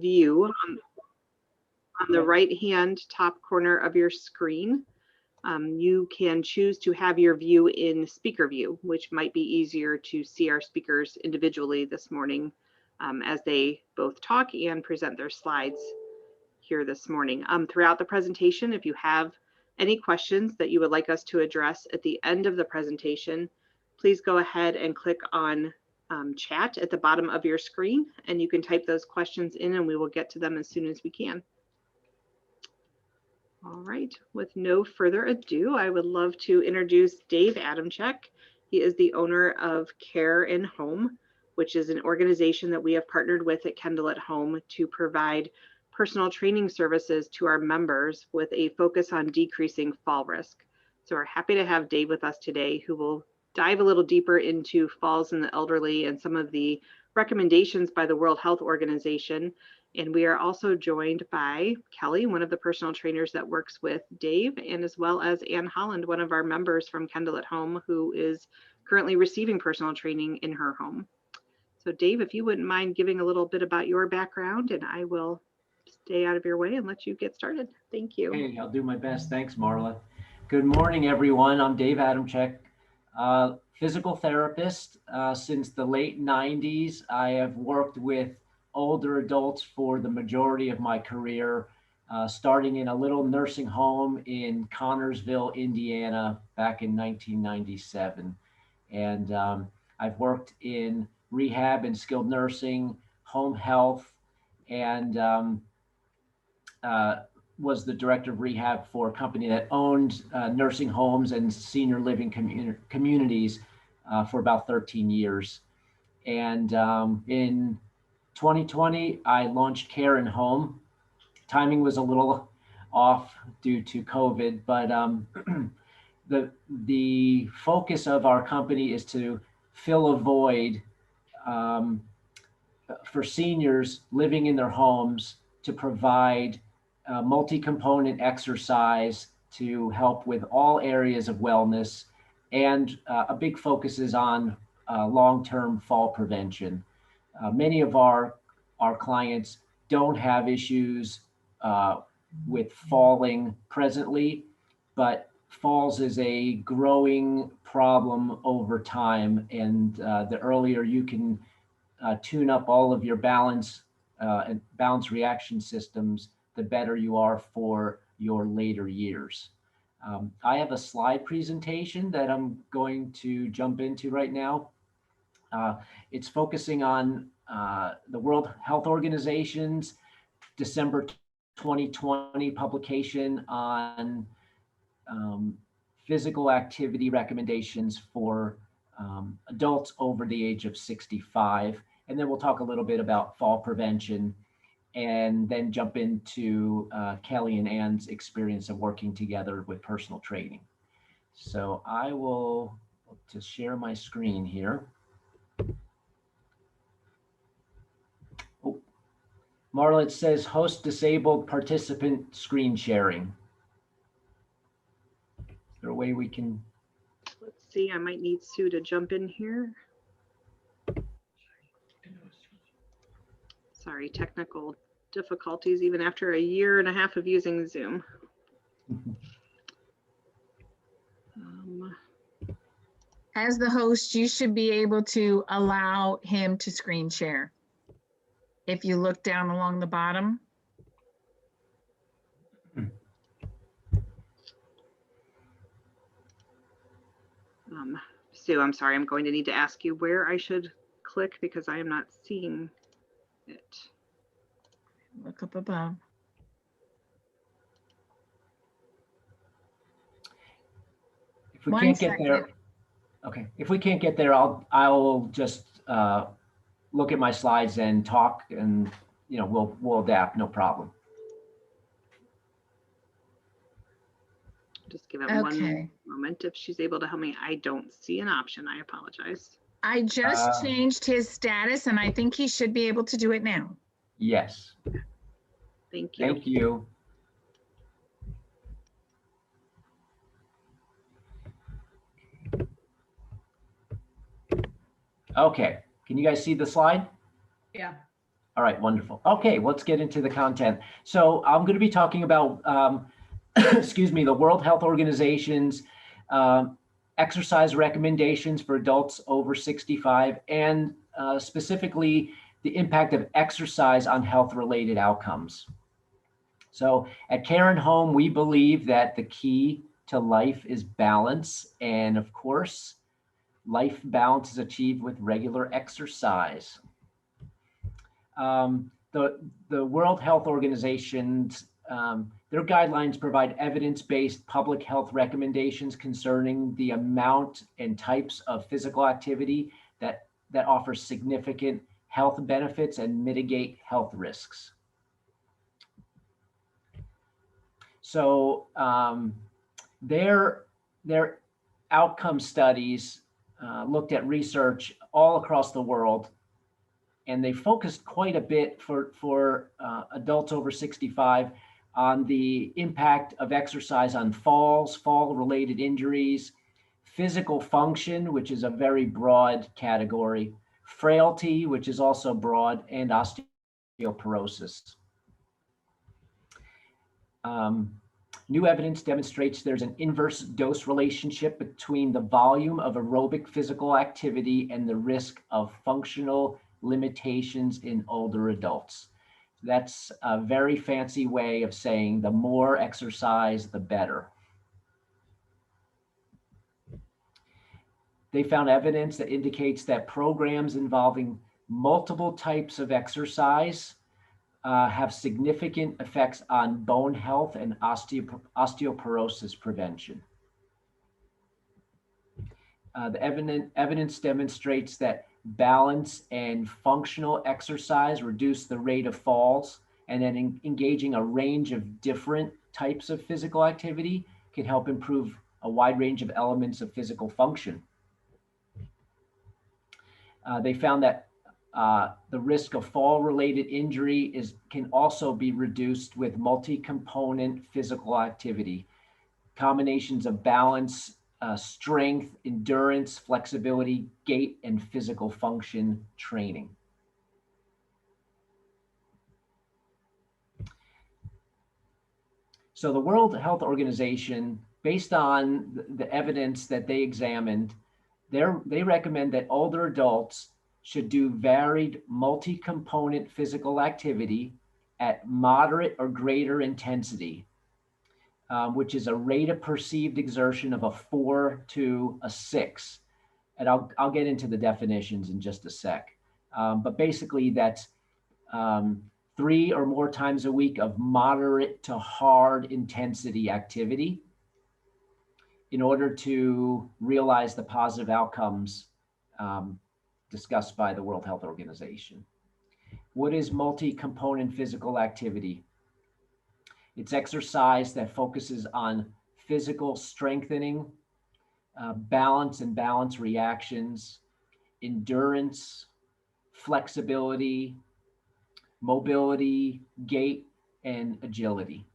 view on the right-hand top corner of your screen. You can choose to have your view in speaker view, which might be easier to see our speakers individually this morning as they both talk and present their slides here this morning. Throughout the presentation, if you have any questions that you would like us to address at the end of the presentation, please go ahead and click on chat at the bottom of your screen, and you can type those questions in and we will get to them as soon as we can. All right, with no further ado, I would love to introduce Dave Adamczyk. He is the owner of Care in Home, which is an organization that we have partnered with at Kendal at Home to provide personal training services to our members with a focus on decreasing fall risk. So we're happy to have Dave with us today, who will dive a little deeper into falls in the elderly and some of the recommendations by the World Health Organization. And we are also joined by Kelly, one of the personal trainers that works with Dave, and as well as Ann Holland, one of our members from Kendal at Home, who is currently receiving personal training in her home. So Dave, if you wouldn't mind giving a little bit about your background, and I will stay out of your way and let you get started. Thank you. Hey, I'll do my best. Thanks, Marla. Good morning, everyone. I'm Dave Adamczyk, physical therapist. Since the late 90s, I have worked with older adults for the majority of my career, starting in a little nursing home in Connorsville, Indiana, back in 1997. And I've worked in rehab and skilled nursing, home health, and was the director of rehab for a company that owned nursing homes and senior living communities for about 13 years. And in 2020, I launched Care in Home. Timing was a little off due to COVID, but the focus of our company is to fill a void for seniors living in their homes, to provide multi-component exercise to help with all areas of wellness. And a big focus is on long-term fall prevention. Many of our clients don't have issues with falling presently, but falls is a growing problem over time. And the earlier you can tune up all of your balance and balance reaction systems, the better you are for your later years. I have a slide presentation that I'm going to jump into right now. It's focusing on the World Health Organization's December 2020 publication on physical activity recommendations for adults over the age of 65. And then we'll talk a little bit about fall prevention and then jump into Kelly and Ann's experience of working together with personal training. So I will just share my screen here. Oh, Marla, it says host disabled participant screen sharing. Is there a way we can? Let's see, I might need Sue to jump in here. Sorry, technical difficulties even after a year and a half of using Zoom. As the host, you should be able to allow him to screen share. If you look down along the bottom. Sue, I'm sorry, I'm going to need to ask you where I should click because I am not seeing it. Look up above. If we can't get there, okay. If we can't get there, I'll just look at my slides and talk, and we'll adapt, no problem. Just give it one moment if she's able to help me. I don't see an option. I apologize. I just changed his status, and I think he should be able to do it now. Yes. Thank you. Thank you. Okay. Can you guys see the slide? Yeah. All right, wonderful. Okay, let's get into the content. So I'm going to be talking about, excuse me, the World Health Organization's exercise recommendations for adults over 65, and specifically the impact of exercise on health-related outcomes. So at Care and Home, we believe that the key to life is balance. And of course, life balance is achieved with regular exercise. The World Health Organization's their guidelines provide evidence-based public health recommendations concerning the amount and types of physical activity that offers significant health benefits and mitigate health risks. So their outcome studies looked at research all across the world, and they focused quite a bit for adults over 65 on the impact of exercise on falls, fall-related injuries, physical function, which is a very broad category, frailty, which is also broad, and osteoporosis. New evidence demonstrates there's an inverse dose relationship between the volume of aerobic physical activity and the risk of functional limitations in older adults. That's a very fancy way of saying the more exercise, the better. They found evidence that indicates that programs involving multiple types of exercise have significant effects on bone health and osteoporosis prevention. The evidence demonstrates that balance and functional exercise reduce the rate of falls, and then engaging a range of different types of physical activity can help improve a wide range of elements of physical function. They found that the risk of fall-related injury can also be reduced with multi-component physical activity. Combinations of balance, strength, endurance, flexibility, gait, and physical function training. So the World Health Organization, based on the evidence that they examined, they recommend that older adults should do varied multi-component physical activity at moderate or greater intensity, which is a rate of perceived exertion of a 4 to a 6. And I'll get into the definitions in just a sec. But basically that's 3 or more times a week of moderate to hard intensity activity in order to realize the positive outcomes discussed by the World Health Organization. What is multi-component physical activity? It's exercise that focuses on physical strengthening, balance and balance reactions, endurance, flexibility, mobility, gait, and agility.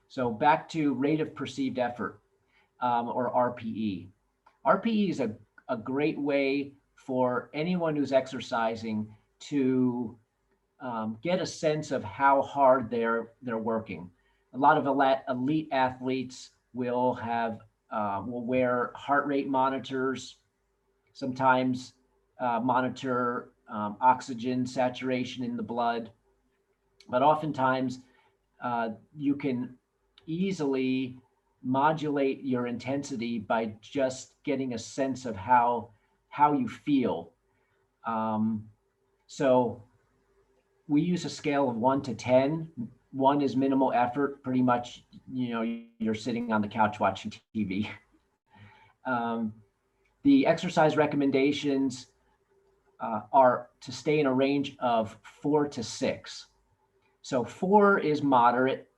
So back to rate of perceived effort, or RPE. RPE is a great way for anyone who's exercising to get a sense of how hard they're working. A lot of elite athletes will wear heart rate monitors, sometimes monitor oxygen saturation in the blood, but oftentimes you can easily modulate your intensity by just getting a sense of how you feel. So we use a scale of 1 to 10. 1 is minimal effort, pretty much, you're sitting on the couch watching TV. The exercise recommendations are to stay in a range of 4 to 6. So 4 is moderate,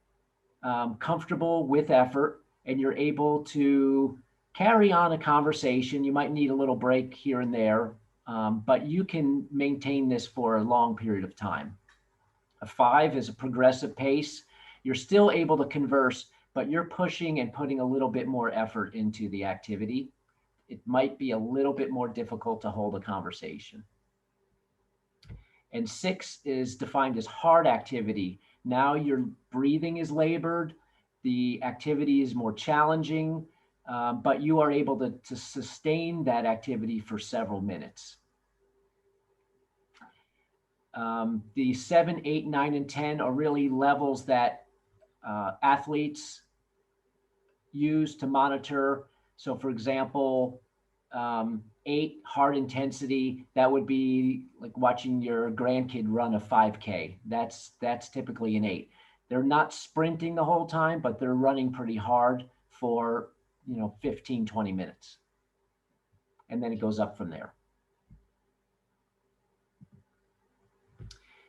comfortable with effort, and you're able to carry on a conversation. You might need a little break here and there, but you can maintain this for a long period of time. A 5 is a progressive pace. You're still able to converse, but you're pushing and putting a little bit more effort into the activity. it might be a little bit more difficult to hold a conversation. And 6 is defined as hard activity. Now your breathing is labored, the activity is more challenging, but you are able to sustain that activity for several minutes. The 7, 8, 9, and 10 are really levels that athletes use to monitor. So for example, 8, hard intensity, that would be like watching your grandkid run a 5K. That's typically an 8. They're not sprinting the whole time, but they're running pretty hard for 15, 20 minutes. And then it goes up from there.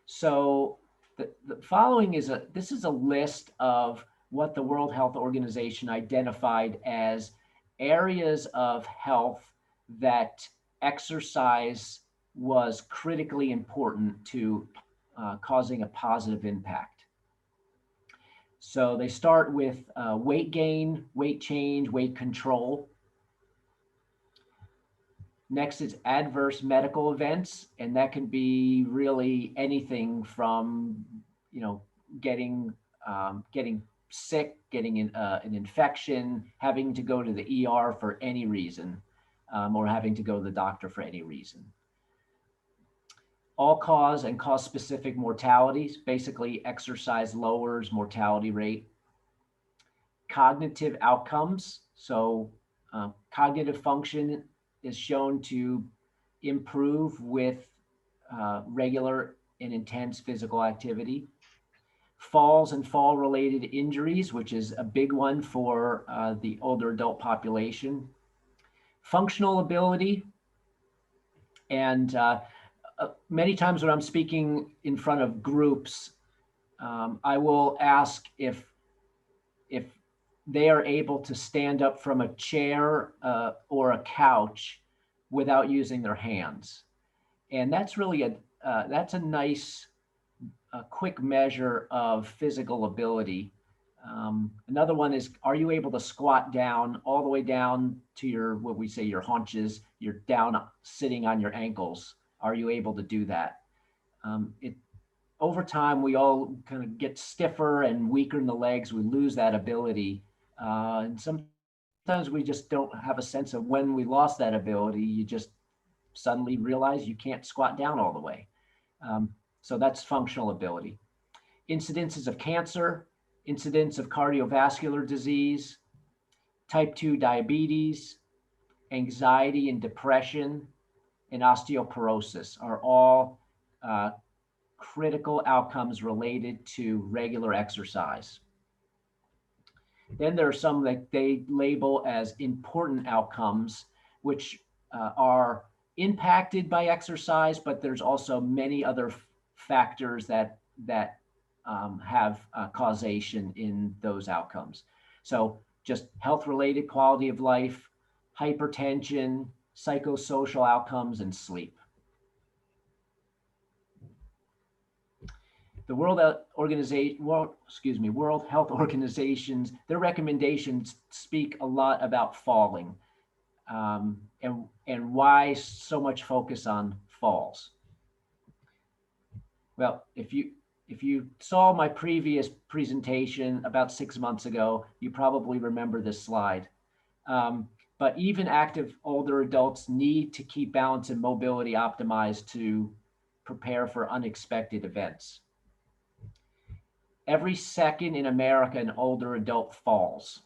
So the following is this is a list of what the World Health Organization identified as areas of health that exercise was critically important to causing a positive impact. So they start with weight gain, weight change, weight control. Next is adverse medical events, and that can be really anything from, getting sick, getting an infection, having to go to the ER for any reason, or having to go to the doctor for any reason. All cause and cause-specific mortalities, basically exercise lowers mortality rate. Cognitive outcomes, so cognitive function is shown to improve with regular and intense physical activity. Falls and fall-related injuries, which is a big one for the older adult population. Functional ability, and many times when I'm speaking in front of groups, I will ask if they are able to stand up from a chair or a couch without using their hands. And that's really that's a nice quick measure of physical ability. Another one is, are you able to squat down all the way down to your, what we say, your haunches? You're down sitting on your ankles. Are you able to do that? Over time, we all kind of get stiffer and weaker in the legs. We lose that ability. And sometimes we just don't have a sense of when we lost that ability. You just suddenly realize you can't squat down all the way. So that's functional ability. Incidences of cancer, incidence of cardiovascular disease, type 2 diabetes, anxiety and depression, and osteoporosis are all critical outcomes related to regular exercise. Then there are some that they label as important outcomes, which are impacted by exercise, but there's also many other factors that have causation in those outcomes. So just health-related quality of life, hypertension, psychosocial outcomes, and sleep. The World Health Organization's, their recommendations speak a lot about falling, and why so much focus on falls. Well, if you saw my previous presentation about 6 months ago, you probably remember this slide. But even active older adults need to keep balance and mobility optimized to prepare for unexpected events. Every second in America, an older adult falls.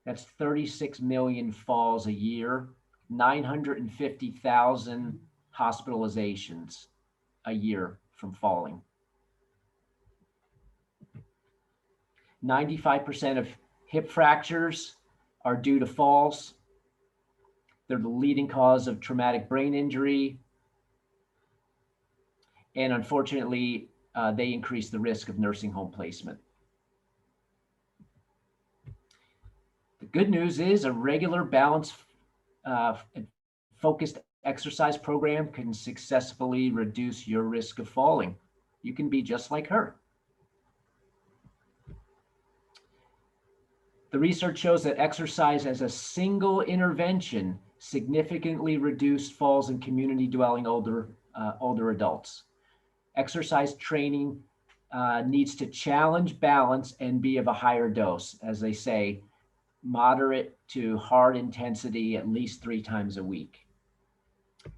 That's 36 million falls a year, 950,000 hospitalizations a year from falling. 95% of hip fractures are due to falls. They're the leading cause of traumatic brain injury. And unfortunately, they increase the risk of nursing home placement. The good news is a regular, balanced, focused exercise program can successfully reduce your risk of falling. You can be just like her. The research shows that exercise as a single intervention significantly reduced falls in community dwelling older adults. Exercise training needs to challenge balance and be of a higher dose, as they say, moderate to hard intensity at least 3 times a week.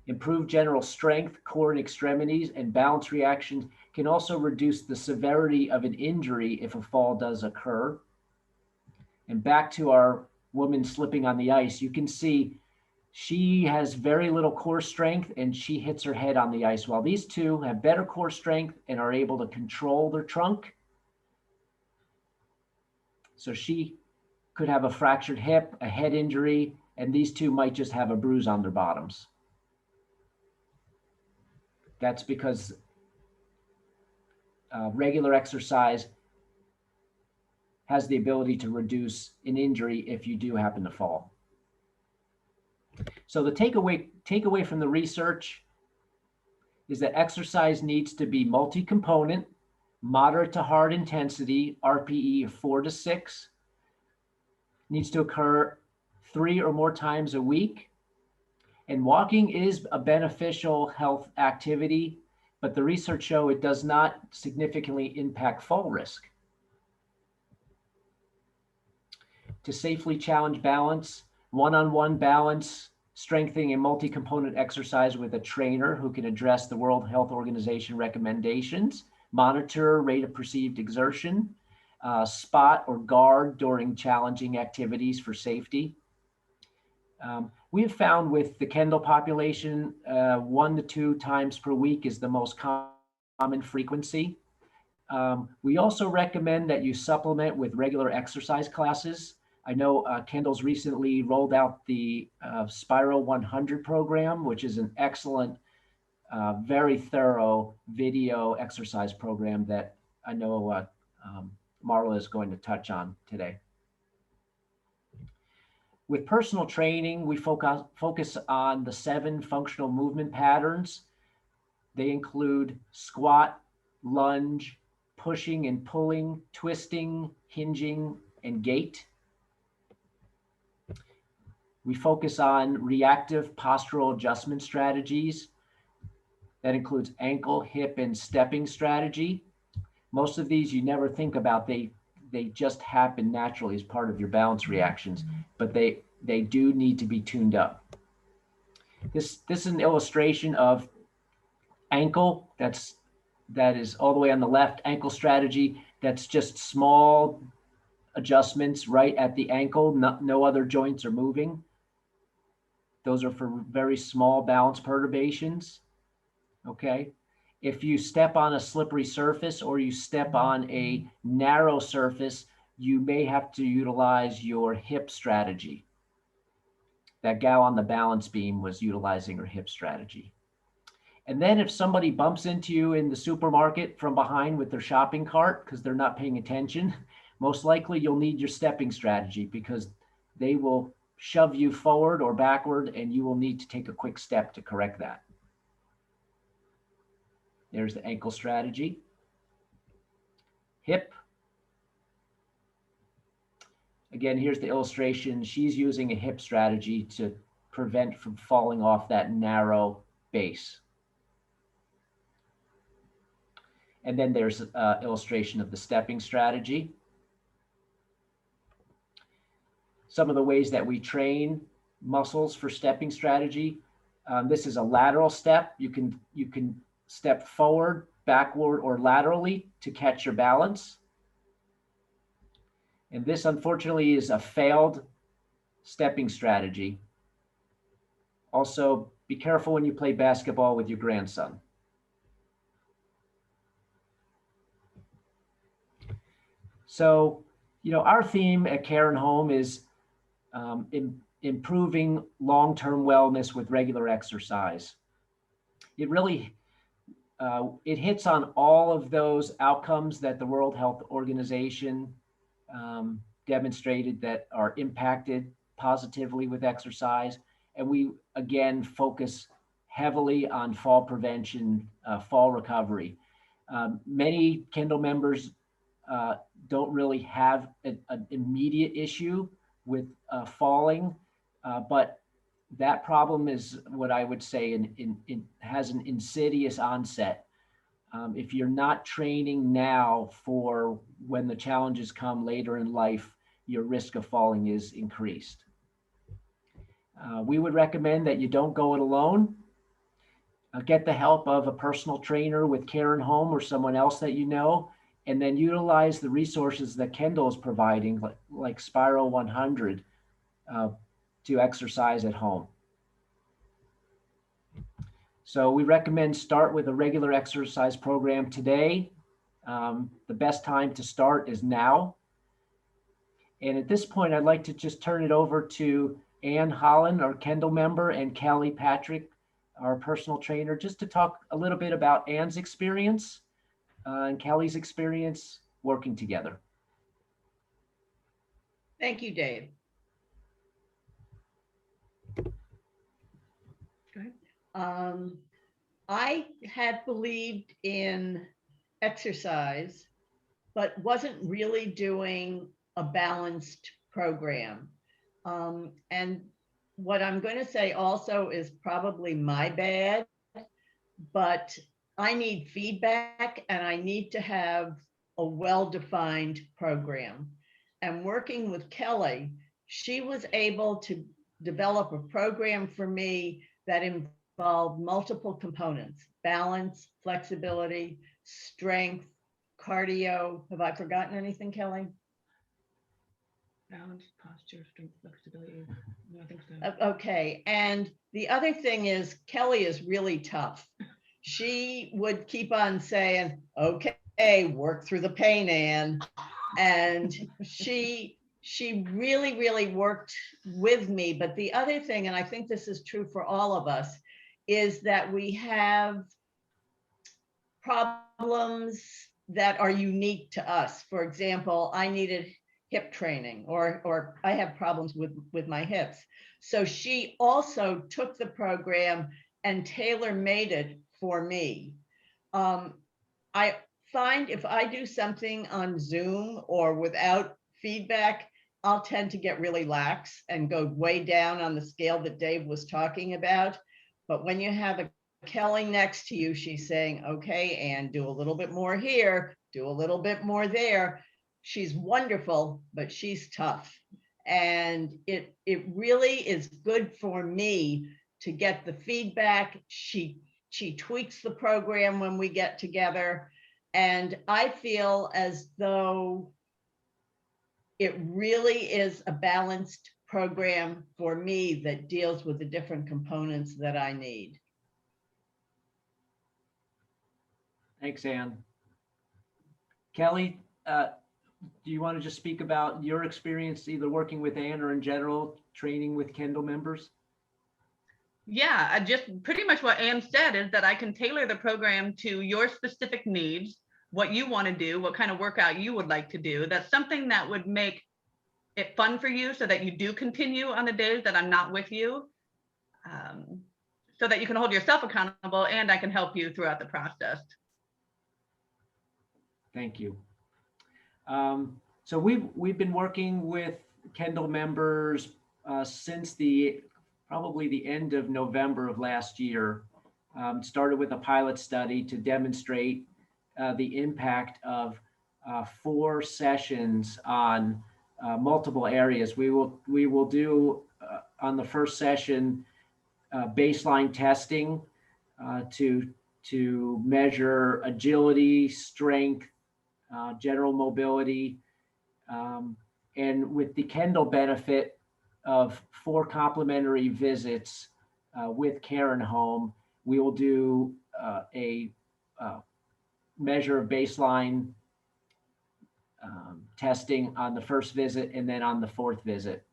Improved general strength, core and extremities, and balance reactions can also reduce the severity of an injury if a fall does occur. And back to our woman slipping on the ice, you can see she has very little core strength and she hits her head on the ice, while these two have better core strength and are able to control their trunk. So she could have a fractured hip, a head injury, and these two might just have a bruise on their bottoms. That's because regular exercise has the ability to reduce an injury if you do happen to fall. So the takeaway from the research is that exercise needs to be multi-component, moderate to hard intensity, RPE of 4 to 6, needs to occur 3 or more times a week. And walking is a beneficial health activity, but the research show it does not significantly impact fall risk. To safely challenge balance, one-on-one balance, strengthening a multi-component exercise with a trainer who can address the World Health Organization recommendations, monitor rate of perceived exertion, spot or guard during challenging activities for safety. We have found with the Kendal population, 1 to 2 times per week is the most common frequency. We also recommend that you supplement with regular exercise classes. I know Kendal's recently rolled out the Spiral 100 program, which is an excellent, very thorough video exercise program that I know Marla is going to touch on today. With personal training, we focus on the 7 functional movement patterns. They include squat, lunge, pushing and pulling, twisting, hinging, and gait. We focus on reactive postural adjustment strategies. That includes ankle, hip, and stepping strategy. Most of these you never think about. They just happen naturally as part of your balance reactions, but they do need to be tuned up. This is an illustration of ankle. That is all the way on the left, ankle strategy. That's just small adjustments right at the ankle. No other joints are moving. Those are for very small balance perturbations, okay? If you step on a slippery surface or you step on a narrow surface, you may have to utilize your hip strategy. That gal on the balance beam was utilizing her hip strategy. And then if somebody bumps into you in the supermarket from behind with their shopping cart because they're not paying attention, most likely you'll need your stepping strategy because they will shove you forward or backward and you will need to take a quick step to correct that. There's the ankle strategy. Hip. Again, here's the illustration. She's using a hip strategy to prevent from falling off that narrow base. And then there's an illustration of the stepping strategy. Some of the ways that we train muscles for stepping strategy. This is a lateral step. You can step forward, backward, or laterally to catch your balance. And this, unfortunately, is a failed stepping strategy. Also, be careful when you play basketball with your grandson. So, our theme at Care and Home is improving long-term wellness with regular exercise. It really, it hits on all of those outcomes that the World Health Organization demonstrated that are impacted positively with exercise. And we, again, focus heavily on fall prevention, fall recovery. Many Kendal members don't really have an immediate issue with falling, but that problem is what I would say has an insidious onset. If you're not training now for when the challenges come later in life, your risk of falling is increased. We would recommend that you don't go it alone. Get the help of a personal trainer with Care and Home or someone else that you know, and then utilize the resources that Kendal is providing, like Spiral 100, to exercise at home. So we recommend start with a regular exercise program today. The best time to start is now. And at this point, I'd like to just turn it over to Ann Holland, our Kendal member, and Kelly Patrick, our personal trainer, just to talk a little bit about Ann's experience and Kelly's experience working together. Thank you, Dave. I had believed in exercise, but wasn't really doing a balanced program. And what I'm going to say also is probably my bad, but I need feedback and I need to have a well-defined program. And working with Kelly, she was able to develop a program for me that involved multiple components: balance, flexibility, strength, cardio. Have I forgotten anything, Kelly? Balance, posture, strength, flexibility. No, I think so. Okay. And the other thing is, Kelly is really tough. She would keep on saying, okay, work through the pain, Ann. And she really, really worked with me. But the other thing, and I think this is true for all of us, is that we have problems that are unique to us. For example, I needed hip training, or I have problems with my hips. So she also took the program and tailor-made it for me. I find if I do something on Zoom or without feedback, I'll tend to get really lax and go way down on the scale that Dave was talking about. But when you have a Kelly next to you, she's saying, okay, Ann, do a little bit more here, do a little bit more there. She's wonderful, but she's tough. And it really is good for me to get the feedback. She tweaks the program when we get together. And I feel as though it really is a balanced program for me that deals with the different components that I need. Thanks, Ann. Kelly, do you want to just speak about your experience either working with Ann or in general training with Kendal members? Yeah, I just pretty much what Ann said is that I can tailor the program to your specific needs, what you want to do, what kind of workout you would like to do. That's something that would make it fun for you so that you do continue on the days that I'm not with you, so that you can hold yourself accountable and I can help you throughout the process. Thank you. So we've been working with Kendal members since probably the end of November of last year. Started with a pilot study to demonstrate the impact of 4 sessions on multiple areas. We will do on the first session baseline testing to measure agility, strength, general mobility, and with the Kendal benefit of 4 complimentary visits with Care and Home, we will do a measure of baseline testing on the first visit and then on the 4th visit.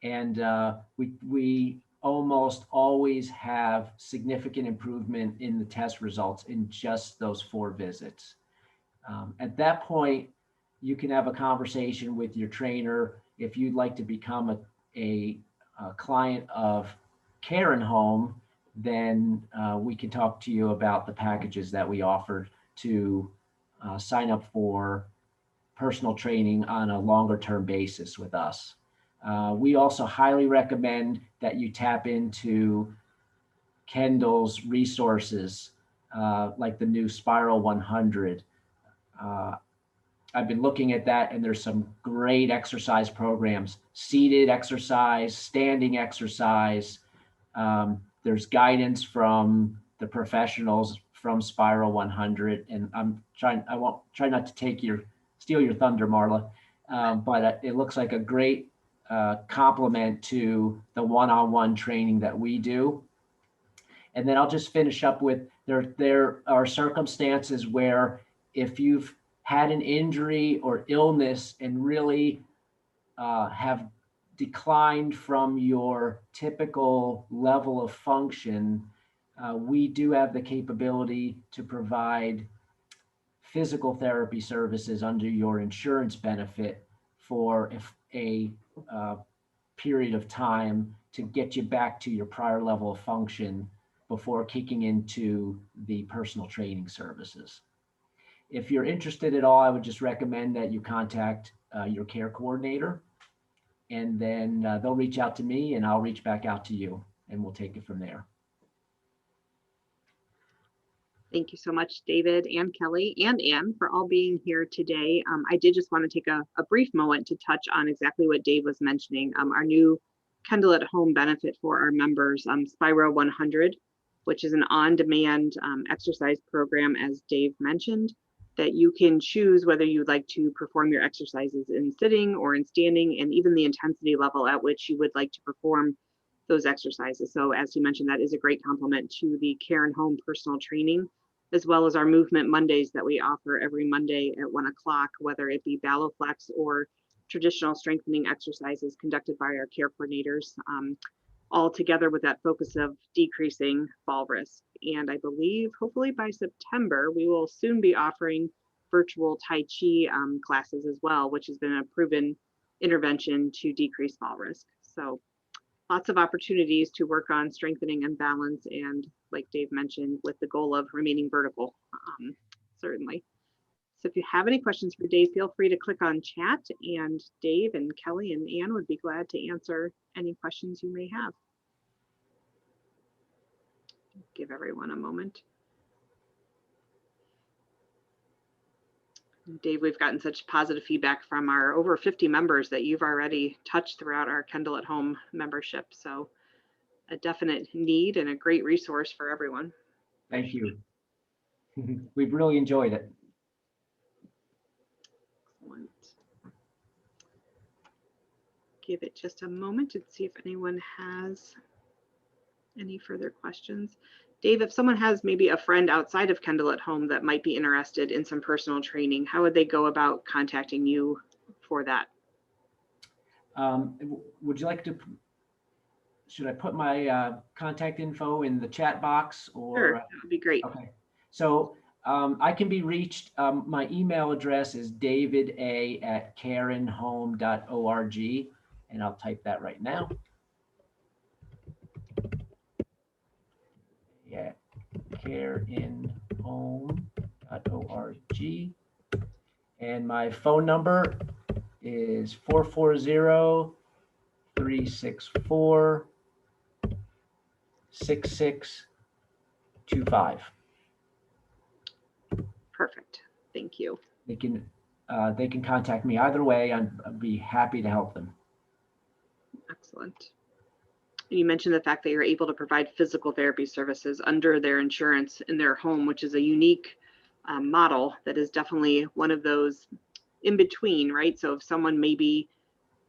And we almost always have significant improvement in the test results in just those 4 visits. At that point, you can have a conversation with your trainer if you'd like to become a client of Care and Home. Then we can talk to you about the packages that we offer to sign up for personal training on a longer term basis with us. We also highly recommend that you tap into Kendal's resources, like the new Spiral 100. I've been looking at that, and there's some great exercise programs, seated exercise, standing exercise. There's guidance from the professionals from Spiral 100, and I won't try not to steal your thunder, Marla, but it looks like a great complement to the one-on-one training that we do. And then I'll just finish up with there are circumstances where if you've had an injury or illness and really have declined from your typical level of function, we do have the capability to provide physical therapy services under your insurance benefit for a period of time to get you back to your prior level of function before kicking into the personal training services. If you're interested at all, I would just recommend that you contact your care coordinator, and then they'll reach out to me and I'll reach back out to you, and we'll take it from there. Thank you so much, David and Kelly and Ann, for all being here today. I did just want to take a brief moment to touch on exactly what Dave was mentioning. Our new Kendal at Home benefit for our members, Spiro 100, which is an on-demand exercise program, as Dave mentioned, that you can choose whether you'd like to perform your exercises in sitting or in standing, and even the intensity level at which you would like to perform those exercises. So as you mentioned, that is a great complement to the Care and Home personal training, as well as our Movement Mondays that we offer every Monday at 1 o'clock, whether it be Balloflex or traditional strengthening exercises conducted by our care coordinators, all together with that focus of decreasing fall risk. And I believe hopefully by September, we will soon be offering virtual Tai Chi classes as well, which has been a proven intervention to decrease fall risk. So lots of opportunities to work on strengthening and balance, and like Dave mentioned, with the goal of remaining vertical, certainly. So if you have any questions for Dave, feel free to click on chat, and Dave and Kelly and Ann would be glad to answer any questions you may have. Give everyone a moment. Dave, we've gotten such positive feedback from our over 50 members that you've already touched throughout our Kendal at Home membership. So a definite need and a great resource for everyone. Thank you. We've really enjoyed it. Excellent. Give it just a moment and see if anyone has any further questions. Dave, if someone has maybe a friend outside of Kendal at Home that might be interested in some personal training, how would they go about contacting you for that? Would you like to, should I put my contact info in the chat box? Or sure, that would be great. Okay, so I can be reached. My email address is davida@careandhome.org, and I'll type that right now. Yeah, careandhome.org. And my phone number is 440-364-6625. Perfect. Thank you. They can contact me either way. I'd be happy to help them. Excellent. You mentioned the fact that you're able to provide physical therapy services under their insurance in their home, which is a unique model that is definitely one of those in between, right? So if someone maybe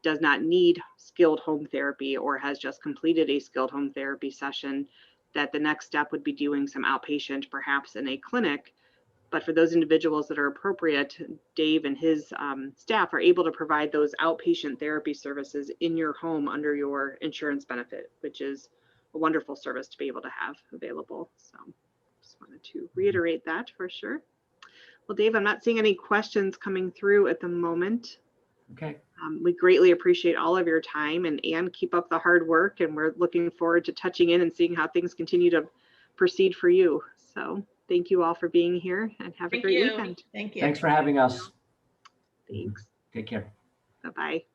does not need skilled home therapy or has just completed a skilled home therapy session, that the next step would be doing some outpatient, perhaps in a clinic. But for those individuals that are appropriate, Dave and his staff are able to provide those outpatient therapy services in your home under your insurance benefit, which is a wonderful service to be able to have available. So just wanted to reiterate that for sure. Well, Dave, I'm not seeing any questions coming through at the moment. Okay. We greatly appreciate all of your time, and Ann, keep up the hard work, and we're looking forward to touching in and seeing how things continue to proceed for you. So thank you all for being here, and have a great weekend. Thank you. Thanks for having us. Thanks. Take care. Bye-bye.